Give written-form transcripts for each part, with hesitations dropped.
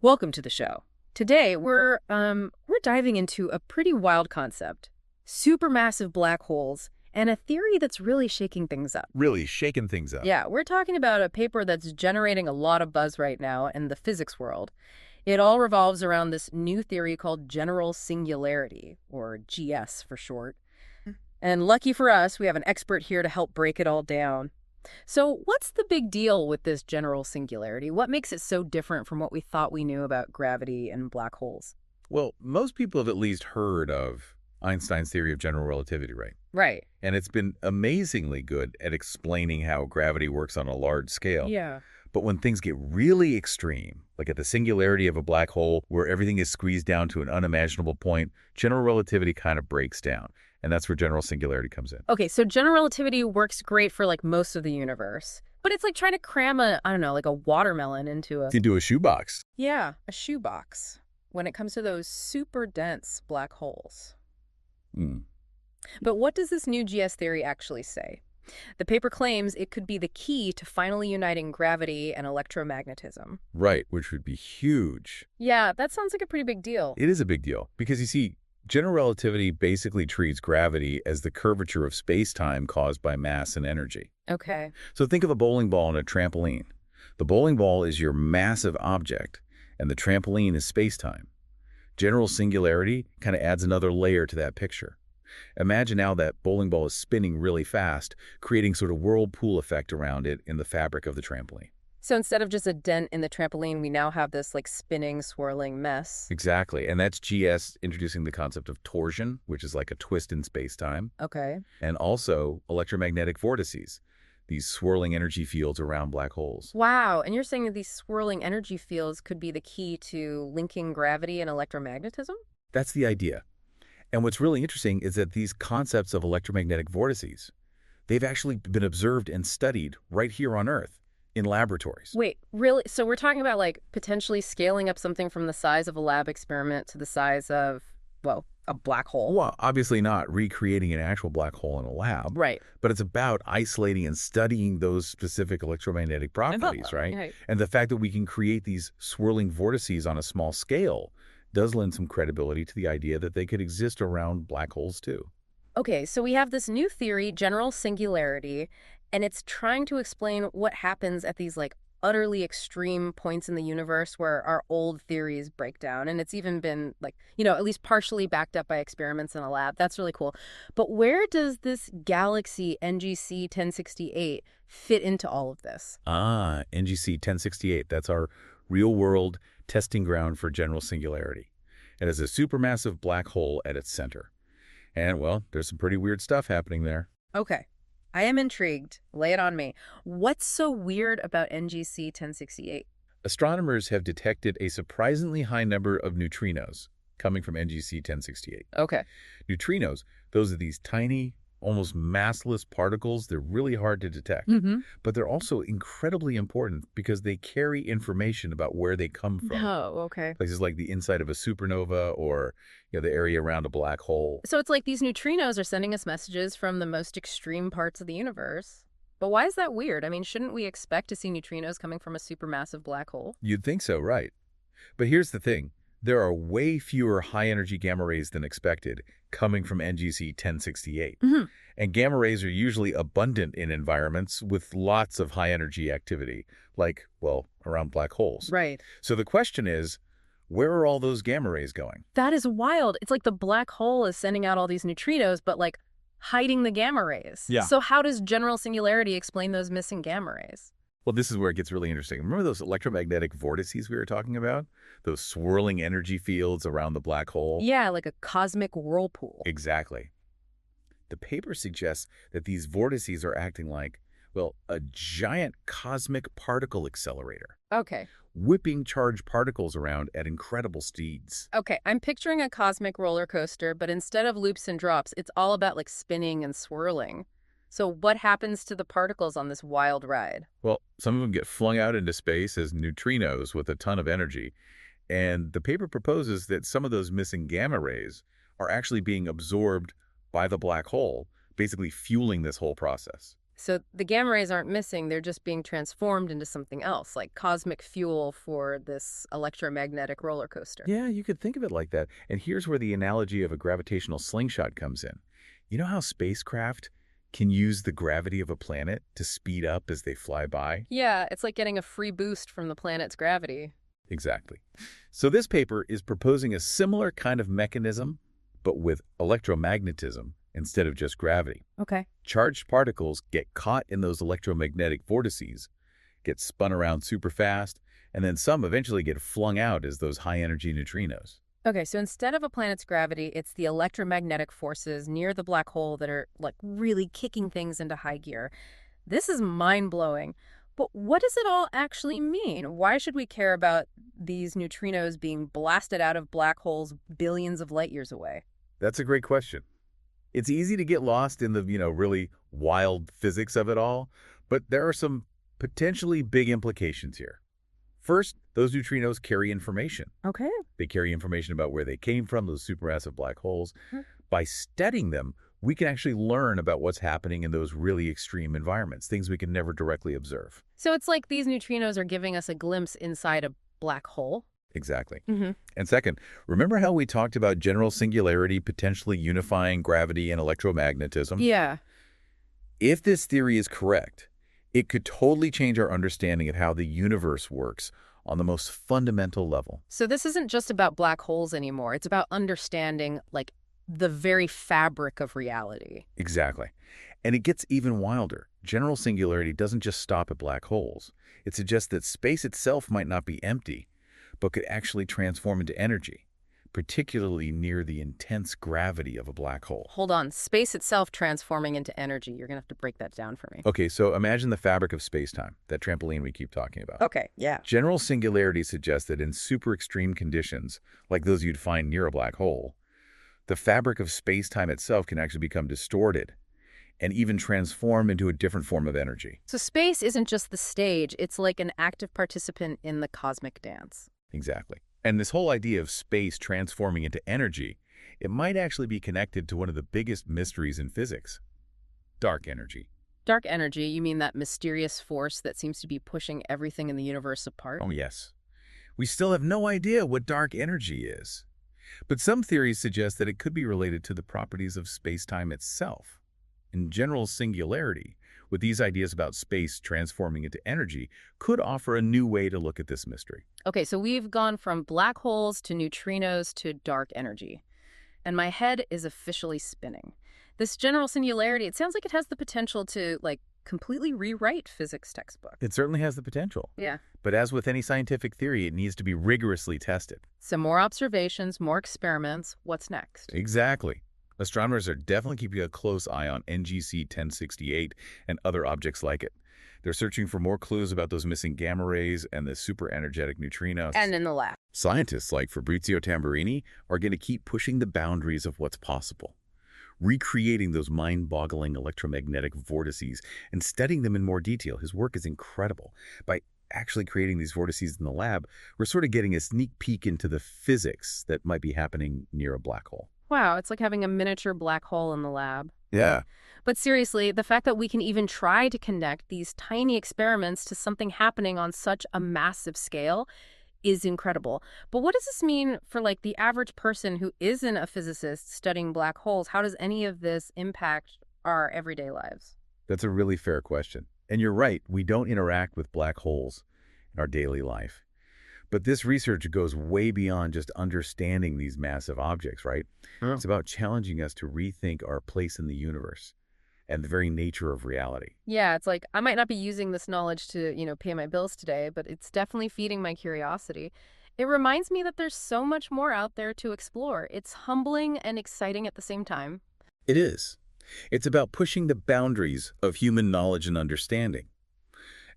Welcome to the show. Today we're diving into a pretty wild concept, supermassive black holes, and a theory that's really shaking things up. Really shaking things up. Yeah, we're talking about a paper that's generating a lot of buzz right now in the physics world. It all revolves around this new theory called general singularity, or GS for short. And lucky for us, we have an expert here to help break it all down. So, what's the big deal with this general singularity? What makes it so different from what we thought we knew about gravity and black holes? Well, most people have at least heard of Einstein's theory of general relativity, right? Right. And it's been amazingly good at explaining how gravity works on a large scale. Yeah. But when things get really extreme, like at the singularity of a black hole where everything is squeezed down to an unimaginable point, general relativity kind of breaks down. And that's where general singularity comes in. Okay, so general relativity works great for like most of the universe. But it's like trying to cram I don't know, like a watermelon into Into a shoebox. yeah, a shoebox when it comes to those super dense black holes. Hmm. But what does this new GS theory actually say? The paper claims it could be the key to finally uniting gravity and electromagnetism. Right, which would be huge. Yeah, that sounds like a pretty big deal. It is a big deal because you see, general relativity basically treats gravity as the curvature of space-time caused by mass and energy. Okay. So think of a bowling ball and a trampoline. The bowling ball is your massive object, and the trampoline is space-time. General singularity kind of adds another layer to that picture. Imagine now that bowling ball is spinning really fast, creating sort of whirlpool effect around it in the fabric of the trampoline. So instead of just a dent in the trampoline, we now have this like spinning, swirling mess. Exactly, and that's GS introducing the concept of torsion, which is like a twist in space-time, Okay. and also electromagnetic vortices, these swirling energy fields around black holes. Wow, and you're saying that these swirling energy fields could be the key to linking gravity and electromagnetism? That's the idea. And what's really interesting is that these concepts of electromagnetic vortices, they've actually been observed and studied right here on Earth in laboratories. Wait, really? So we're talking about like potentially scaling up something from the size of a lab experiment to the size of, well, a black hole? Well, obviously not recreating an actual black hole in a lab, Right. but it's about isolating and studying those specific electromagnetic properties, right? Right. And the fact that we can create these swirling vortices on a small scale does lend some credibility to the idea that they could exist around black holes too. Okay, so we have this new theory, general singularity, and it's trying to explain what happens at these like utterly extreme points in the universe where our old theories break down. And it's even been like, at least partially backed up by experiments in a lab. That's really cool. But where does this galaxy NGC 1068 fit into all of this? NGC 1068, that's our real-world testing ground for general singularity. It has a supermassive black hole at its center. And, well, there's some pretty weird stuff happening there. Okay. I am intrigued. Lay it on me. What's so weird about NGC 1068? Astronomers have detected a surprisingly high number of neutrinos coming from NGC 1068. Okay. Neutrinos, those are these tiny, almost massless particles. They're really hard to detect. Mm-hmm. But they're also incredibly important because they carry information about where they come from. Oh, okay. Places like the inside of a supernova or the area around a black hole. So it's like these neutrinos are sending us messages from the most extreme parts of the universe. But why is that weird? I mean, shouldn't we expect to see neutrinos coming from a supermassive black hole? You'd think so, right? But here's the thing. There are way fewer high-energy gamma rays than expected coming from NGC 1068. Mm-hmm. And gamma rays are usually abundant in environments with lots of high-energy activity, like, well, around black holes. Right. So the question is, where are all those gamma rays going? That is wild. It's like the black hole is sending out all these neutrinos, but like hiding the gamma rays. Yeah. So how does general singularity explain those missing gamma rays? Well, this is where it gets really interesting. Remember those electromagnetic vortices we were talking about? Those swirling energy fields around the black hole? Yeah, like a cosmic whirlpool. Exactly. The paper suggests that these vortices are acting like, well, a giant cosmic particle accelerator, Okay. whipping charged particles around at incredible speeds. Okay, I'm picturing a cosmic roller coaster, but instead of loops and drops, it's all about like spinning and swirling. So what happens to the particles on this wild ride? Well, some of them get flung out into space as neutrinos with a ton of energy. And the paper proposes that some of those missing gamma rays are actually being absorbed by the black hole, basically fueling this whole process. So the gamma rays aren't missing, they're just being transformed into something else, like cosmic fuel for this electromagnetic roller coaster. Yeah, you could think of it like that. And here's where the analogy of a gravitational slingshot comes in. You know how spacecraft can use the gravity of a planet to speed up as they fly by? Yeah, it's like getting a free boost from the planet's gravity. Exactly. So this paper is proposing a similar kind of mechanism, but with electromagnetism instead of just gravity. Okay. Charged particles get caught in those electromagnetic vortices, get spun around super fast, and then some eventually get flung out as those high-energy neutrinos. Okay, so instead of a planet's gravity, it's the electromagnetic forces near the black hole that are like really kicking things into high gear. This is mind-blowing. But what does it all actually mean? Why should we care about these neutrinos being blasted out of black holes billions of light years away? That's a great question. It's easy to get lost in the, really wild physics of it all, but there are some potentially big implications here. First, those neutrinos carry information. Okay. They carry information about where they came from, those supermassive black holes. Hmm. By studying them, we can actually learn about what's happening in those really extreme environments, things we can never directly observe. So it's like these neutrinos are giving us a glimpse inside a black hole. Exactly. Mm-hmm. And second, remember how we talked about general singularity potentially unifying gravity and electromagnetism? Yeah. If this theory is correct, it could totally change our understanding of how the universe works on the most fundamental level. So this isn't just about black holes anymore. It's about understanding, like, the very fabric of reality. Exactly. And it gets even wilder. General singularity doesn't just stop at black holes. It suggests that space itself might not be empty, but could actually transform into energy, particularly near the intense gravity of a black hole. Hold on. Space itself transforming into energy. You're going to have to break that down for me. Okay, so imagine the fabric of spacetime, that trampoline we keep talking about. Okay, yeah. General singularity suggests that in super extreme conditions, like those you'd find near a black hole, the fabric of spacetime itself can actually become distorted and even transform into a different form of energy. So space isn't just the stage. It's like an active participant in the cosmic dance. Exactly. And this whole idea of space transforming into energy, it might actually be connected to one of the biggest mysteries in physics, dark energy. Dark energy, you mean that mysterious force that seems to be pushing everything in the universe apart? Oh, yes. We still have no idea what dark energy is. But some theories suggest that it could be related to the properties of space-time itself. In general singularity, with these ideas about space transforming into energy, could offer a new way to look at this mystery. Okay, so we've gone from black holes to neutrinos to dark energy. And my head is officially spinning. This general singularity, it sounds like it has the potential to, like, completely rewrite physics textbook. It certainly has the potential. Yeah. But as with any scientific theory, it needs to be rigorously tested. Some more observations, more experiments. What's next? Exactly. Astronomers are definitely keeping a close eye on NGC 1068 and other objects like it. They're searching for more clues about those missing gamma rays and the super energetic neutrinos. And in the lab. Scientists like Fabrizio Tamburini are going to keep pushing the boundaries of what's possible, recreating those mind-boggling electromagnetic vortices and studying them in more detail. His work is incredible. By actually creating these vortices in the lab, we're sort of getting a sneak peek into the physics that might be happening near a black hole. Wow, it's like having a miniature black hole in the lab. Yeah. But seriously, the fact that we can even try to connect these tiny experiments to something happening on such a massive scale is incredible. But what does this mean for, like, the average person who isn't a physicist studying black holes? How does any of this impact our everyday lives? That's a really fair question. And you're right, we don't interact with black holes in our daily life. But this research goes way beyond just understanding these massive objects, right? Yeah. It's about challenging us to rethink our place in the universe and the very nature of reality. Yeah, it's like I might not be using this knowledge to, pay my bills today, but it's definitely feeding my curiosity. It reminds me that there's so much more out there to explore. It's humbling and exciting at the same time. It is. It's about pushing the boundaries of human knowledge and understanding.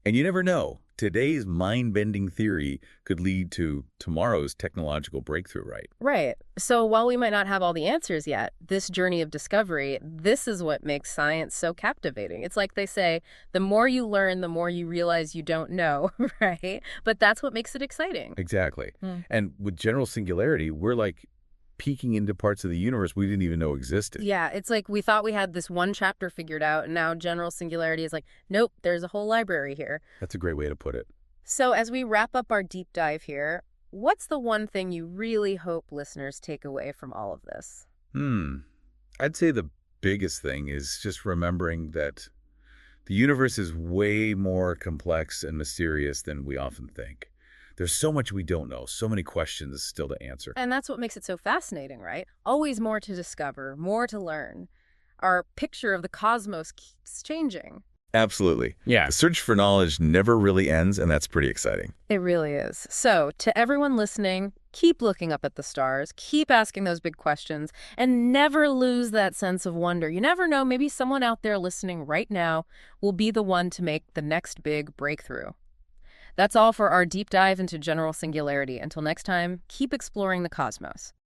And you never know, today's mind-bending theory could lead to tomorrow's technological breakthrough, right? Right. So while we might not have all the answers yet, this journey of discovery, this is what makes science so captivating. It's like they say, the more you learn, the more you realize you don't know, right? But that's what makes it exciting. Exactly. Hmm. And with general singularity, we're like peeking into parts of the universe we didn't even know existed. Yeah, it's like we thought we had this one chapter figured out, and now general singularity is like, nope, there's a whole library here. That's a great way to put it. So as we wrap up our deep dive here, what's the one thing you really hope listeners take away from all of this? Hmm. I'd say the biggest thing is just remembering that the universe is way more complex and mysterious than we often think. There's so much we don't know, so many questions still to answer. And that's what makes it so fascinating, right? Always more to discover, more to learn. Our picture of the cosmos keeps changing. Absolutely. Yeah. The search for knowledge never really ends, and that's pretty exciting. It really is. So, to everyone listening, keep looking up at the stars, keep asking those big questions, and never lose that sense of wonder. You never know, maybe someone out there listening right now will be the one to make the next big breakthrough. That's all for our deep dive into general singularity. Until next time, keep exploring the cosmos.